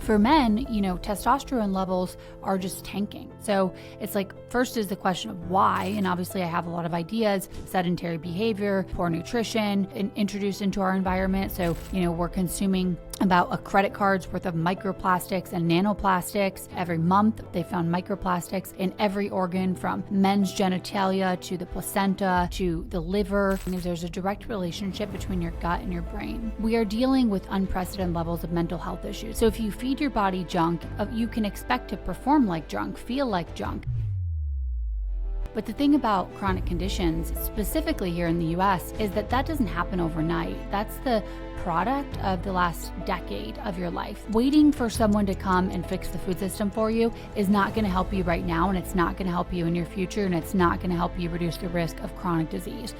For men, testosterone levels are just tanking. So it's like, first is the question of why. And obviously I have a lot of ideas: sedentary behavior, poor nutrition, introduced into our environment. So, we're consuming about a credit card's worth of microplastics and nanoplastics. Every month they found microplastics in every organ, from men's genitalia to the placenta to the liver. And there's a direct relationship between your gut and your brain. We are dealing with unprecedented levels of mental health issues. So if you feed your body junk, you can expect to perform like junk, feel like junk. But the thing about chronic conditions, specifically here in the US, is that doesn't happen overnight. That's the product of the last decade of your life. Waiting for someone to come and fix the food system for you is not going to help you right now, and it's not going to help you in your future, and it's not going to help you reduce the risk of chronic disease.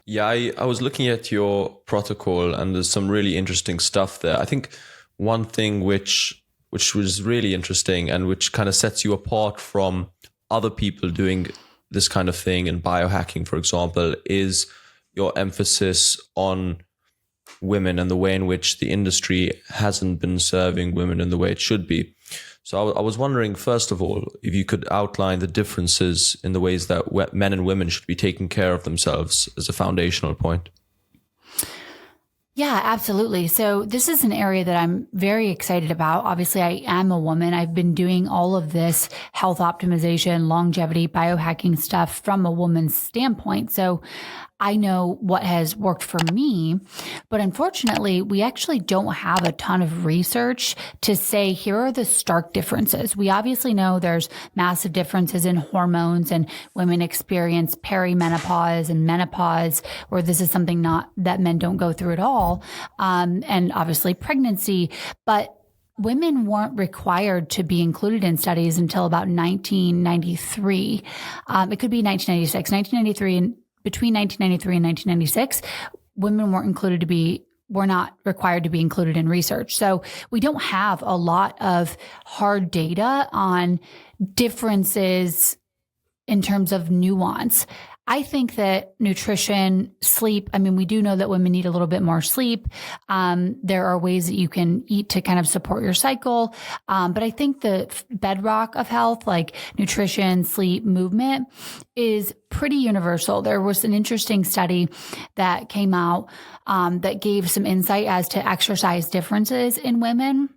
Yeah, I was looking at your protocol, and there's some really interesting stuff there. I think one thing which was really interesting and which kind of sets you apart from other people doing this kind of thing in biohacking, for example, is your emphasis on women and the way in which the industry hasn't been serving women in the way it should be. So I was wondering, first of all, if you could outline the differences in the ways that men and women should be taking care of themselves as a foundational point. Yeah, absolutely. So this is an area that I'm very excited about. Obviously, I am a woman. I've been doing all of this health optimization, longevity, biohacking stuff from a woman's standpoint. So I know what has worked for me, but unfortunately, we actually don't have a ton of research to say, here are the stark differences. We obviously know there's massive differences in hormones, and women experience perimenopause and menopause, where this is something that men don't go through at all. And obviously pregnancy, but women weren't required to be included in studies until about 1993. It could be 1996, 1993, and between 1993 and 1996, women were not required to be included in research. So we don't have a lot of hard data on differences in terms of nuance. I think that nutrition, sleep, we do know that women need a little bit more sleep. There are ways that you can eat to kind of support your cycle. But I think the bedrock of health, like nutrition, sleep, movement, is pretty universal. There was an interesting study that came out that gave some insight as to exercise differences in women.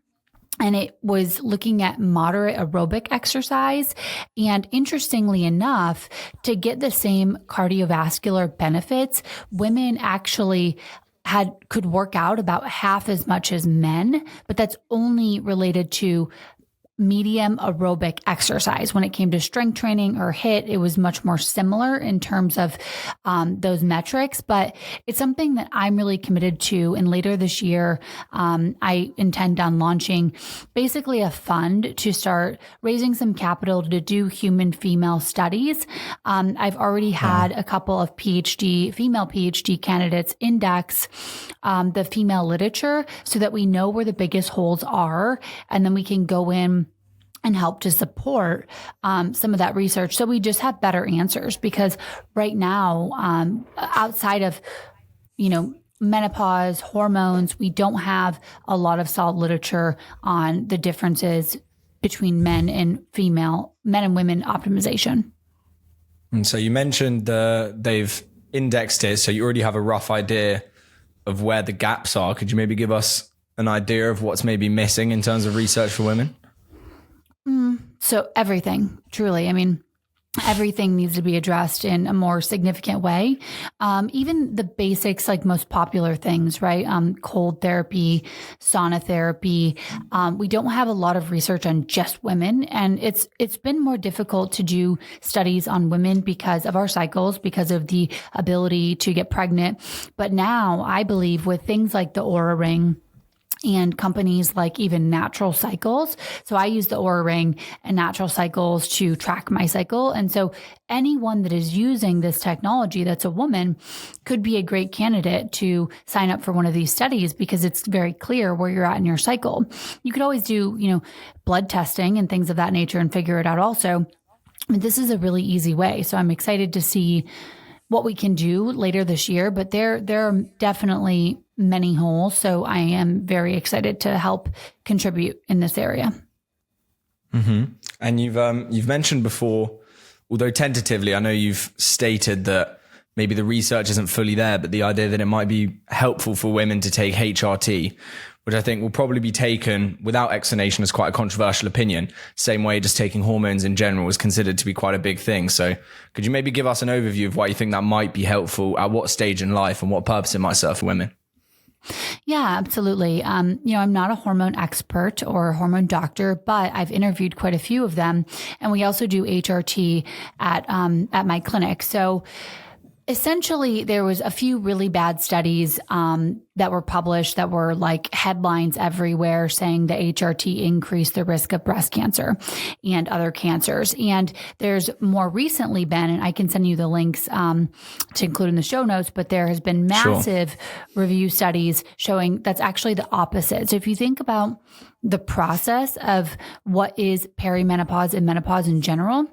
And it was looking at moderate aerobic exercise. And interestingly enough, to get the same cardiovascular benefits, women actually could work out about half as much as men, but that's only related to medium aerobic exercise. When it came to strength training or HIIT, it was much more similar in terms of those metrics, but it's something that I'm really committed to. And later this year, I intend on launching basically a fund to start raising some capital to do human female studies. I've already had a couple of female PhD candidates index the female literature so that we know where the biggest holes are, and then we can go in and help to support some of that research, so we just have better answers. Because right now, outside of, menopause, hormones, we don't have a lot of solid literature on the differences between men and women optimization. And so you mentioned they've indexed it, so you already have a rough idea of where the gaps are. Could you maybe give us an idea of what's maybe missing in terms of research for women? So everything, truly. Everything needs to be addressed in a more significant way. Even the basics, like most popular things, right? Cold therapy, sauna therapy. We don't have a lot of research on just women, and it's been more difficult to do studies on women because of our cycles, because of the ability to get pregnant. But now I believe with things like the Oura Ring and companies like even Natural Cycles. So I use the Oura Ring and Natural Cycles to track my cycle. And so anyone that is using this technology that's a woman could be a great candidate to sign up for one of these studies, because it's very clear where you're at in your cycle. You could always do, blood testing and things of that nature and figure it out also. this is a really easy way. So I'm excited to see what we can do later this year, but there are definitely many holes. So I am very excited to help contribute in this area. Mm-hmm. And you've mentioned before, although tentatively, I know you've stated that maybe the research isn't fully there, but the idea that it might be helpful for women to take HRT, which I think will probably be taken without explanation as quite a controversial opinion. Same way just taking hormones in general is considered to be quite a big thing. So could you maybe give us an overview of why you think that might be helpful, at what stage in life and what purpose it might serve for women? Yeah, absolutely. I'm not a hormone expert or a hormone doctor, but I've interviewed quite a few of them. And we also do HRT at my clinic. So essentially, there was a few really bad studies that were published that were like headlines everywhere saying that HRT increased the risk of breast cancer and other cancers. And there's more recently been, and I can send you the links to include in the show notes, but there has been massive review studies showing that's actually the opposite. So if you think about the process of what is perimenopause and menopause in general,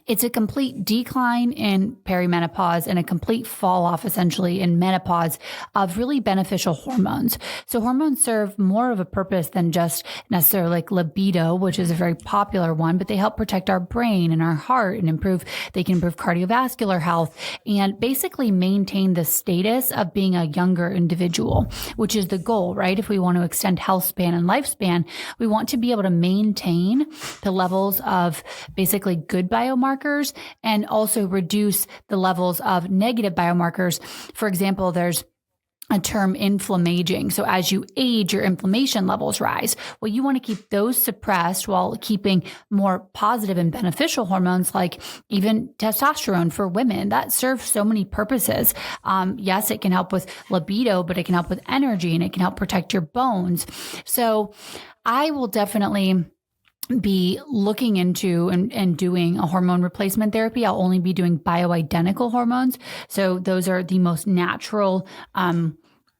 it's a complete decline in perimenopause and a complete fall off essentially in menopause of really beneficial hormones. So hormones serve more of a purpose than just necessarily like libido, which is a very popular one, but they help protect our brain and our heart and they can improve cardiovascular health and basically maintain the status of being a younger individual, which is the goal, right? If we want to extend health span and lifespan, we want to be able to maintain the levels of basically good biomarkers and also reduce the levels of negative biomarkers. For example, there's a term inflammaging. So as you age, your inflammation levels rise. Well, you want to keep those suppressed while keeping more positive and beneficial hormones like even testosterone for women. That serves so many purposes. Yes, it can help with libido, but it can help with energy and it can help protect your bones. So I will definitely be looking into and doing a hormone replacement therapy. I'll only be doing bioidentical hormones. So those are the most natural,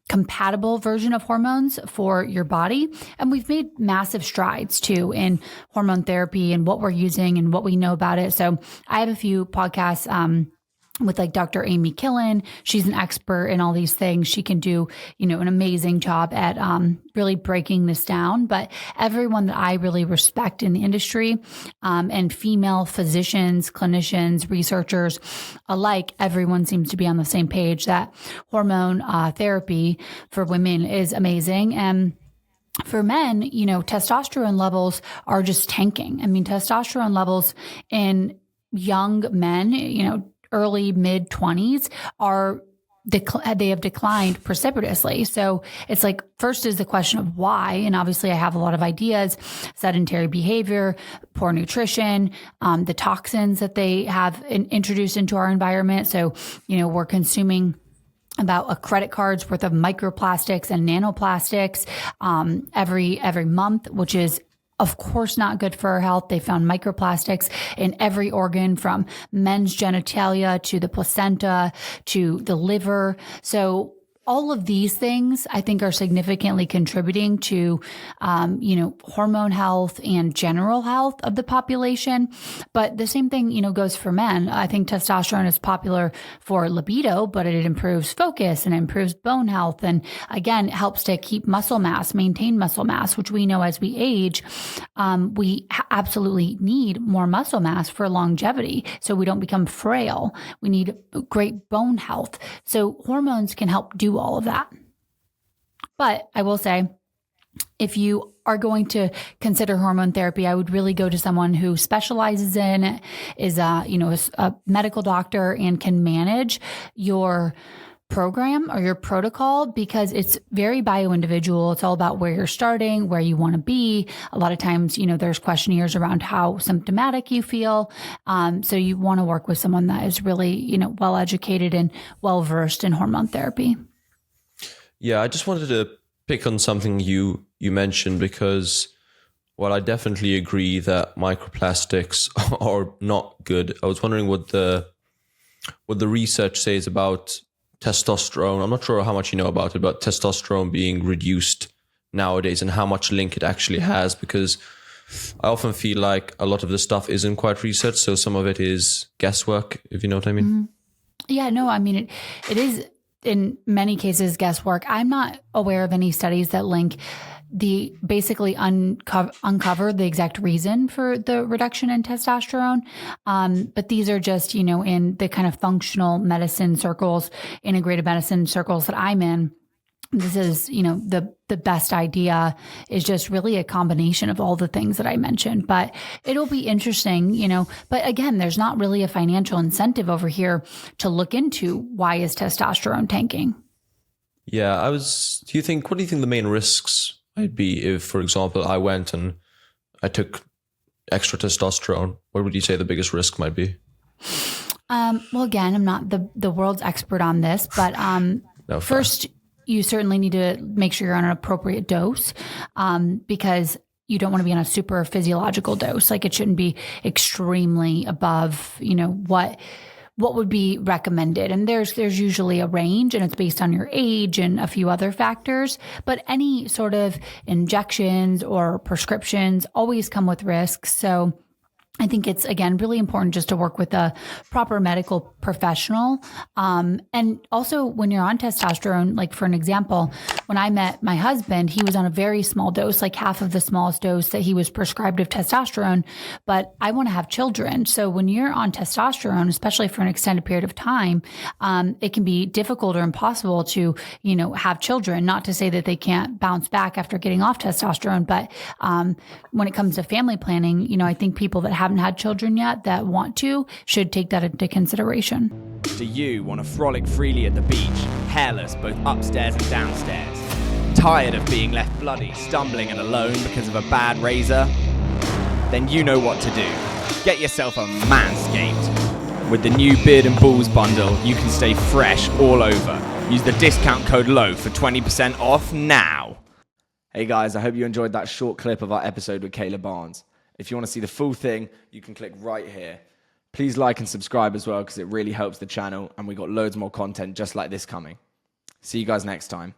compatible version of hormones for your body. And we've made massive strides too in hormone therapy and what we're using and what we know about it. So I have a few podcasts, with like Dr. Amy Killen. She's an expert in all these things. She can do, an amazing job at really breaking this down. But everyone that I really respect in the industry, and female physicians, clinicians, researchers alike, everyone seems to be on the same page that hormone therapy for women is amazing. And for men, testosterone levels are just tanking. I mean, testosterone levels in young men, early mid 20s they have declined precipitously. So it's like, first is the question of why. And obviously I have a lot of ideas: sedentary behavior, poor nutrition, the toxins that they have introduced into our environment. So, we're consuming about a credit card's worth of microplastics and nanoplastics every month, which is of course not good for our health. They found microplastics in every organ, from men's genitalia to the placenta to the liver. So all of these things, I think, are significantly contributing to, hormone health and general health of the population. But the same thing, goes for men. I think testosterone is popular for libido, but it improves focus and improves bone health. And again, it helps to keep muscle mass, maintain muscle mass, which we know as we age, we absolutely need more muscle mass for longevity. So we don't become frail. We need great bone health. So hormones can help do all of that. But I will say, if you are going to consider hormone therapy, I would really go to someone who specializes in it, is a medical doctor, and can manage your program or your protocol, because it's very bio-individual. It's all about where you're starting, where you want to be. A lot of times, there's questionnaires around how symptomatic you feel. So you want to work with someone that is really, well-educated and well-versed in hormone therapy. Yeah, I just wanted to pick on something you mentioned, because while I definitely agree that microplastics are not good, I was wondering what the research says about testosterone. I'm not sure how much you know about it, but testosterone being reduced nowadays and how much link it actually has. Because I often feel like a lot of the stuff isn't quite research. So some of it is guesswork, if you know what I mean. Yeah, no, I mean, it is in many cases guesswork. I'm not aware of any studies that link the basically uncover the exact reason for the reduction in testosterone. But these are just, in the kind of functional medicine circles, integrative medicine circles that I'm in. This is, the best idea is just really a combination of all the things that I mentioned, but it'll be interesting, but again, there's not really a financial incentive over here to look into why is testosterone tanking. Yeah. what do you think the main risks might be if, for example, I went and I took extra testosterone? What would you say the biggest risk might be? Well, again, I'm not the world's expert on this, but, No, first, you certainly need to make sure you're on an appropriate dose, because you don't want to be on a super physiological dose. Like, it shouldn't be extremely above, what would be recommended. And there's usually a range, and it's based on your age and a few other factors. But any sort of injections or prescriptions always come with risks. So I think it's, again, really important just to work with a proper medical professional. And also when you're on testosterone, like for an example, when I met my husband, he was on a very small dose, like half of the smallest dose that he was prescribed of testosterone, but I want to have children. So when you're on testosterone, especially for an extended period of time, it can be difficult or impossible to, have children. Not to say that they can't bounce back after getting off testosterone, but when it comes to family planning, I think people that haven't had children yet that want to should take that into consideration. Do you want to frolic freely at the beach, hairless both upstairs and downstairs? Tired of being left bloody, stumbling and alone because of a bad razor? Then you know what to do. Get yourself a Manscaped. With the new Beard and Balls bundle, you can stay fresh all over. Use the discount code LOW for 20% off now. Hey guys, I hope you enjoyed that short clip of our episode with Kayla Barnes. If you want to see the full thing, you can click right here. Please like and subscribe as well, because it really helps the channel, and we got loads more content just like this coming. See you guys next time.